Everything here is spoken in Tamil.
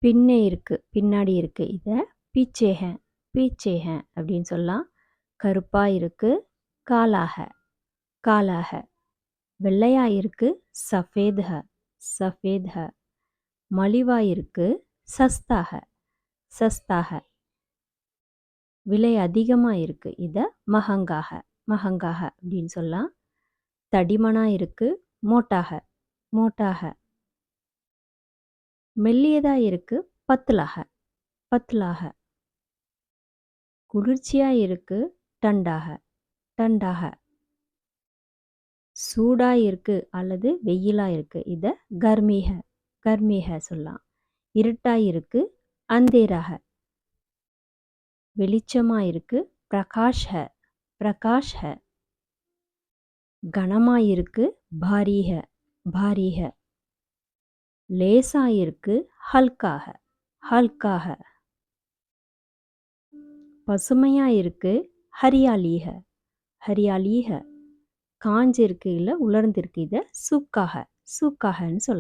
பின்னே இருக்கு, பின்னாடி இருக்கு. இத பீச்சே ஹே, பீச்சே ஹே அப்படின்னு சொல்லலாம். கருப்பா இருக்கு, காலா ஹை, காலா ஹை. வெள்ளையா இருக்கு, சஃபேத் ஹை, சஃபேத் ஹை. மலிவா இருக்கு, சஸ்தா ஹை, சஸ்தா ஹை. விலை அதிகமா இருக்கு. இத மஹங்கா ஹை, மஹங்கா ஹை அப்படின்னு சொல்லலாம். தடிமனா இருக்கு, மோட்டா ஹை, மோட்டா ஹை. மெல்லியதா இருக்கு, பத்லா ஹை, பத்லா ஹை. குளிர்ச்சியா இருக்கு, டண்டா ஹை, டண்டா ஹை. சூடா இருக்கு அல்லது வெயிலா இருக்கு. இத கர்மி ஹை, கர்மி ஹை சொல்லலாம். இருட்டா இருக்கு, அந்தேரா ஹை. வெளிச்சமா இருக்கு, பிரகாஷ் ஹை, பிரகாஷ் ஹை. கனமா இருக்கு, பாரி ஹை, பாரி ஹை. லேசா இருக்கு, ஹல்கா ஹை, ஹல்கா ஹை. பசுமையா இருக்கு, ஹரியாலி ஹை, ஹரியாலி ஹை. காஞ்சிருக்கு இல்ல உலர்ந்திருக்கு. இத சூக்கா ஹை, சூக்கா ஹைன்னு சொல்லலாம்.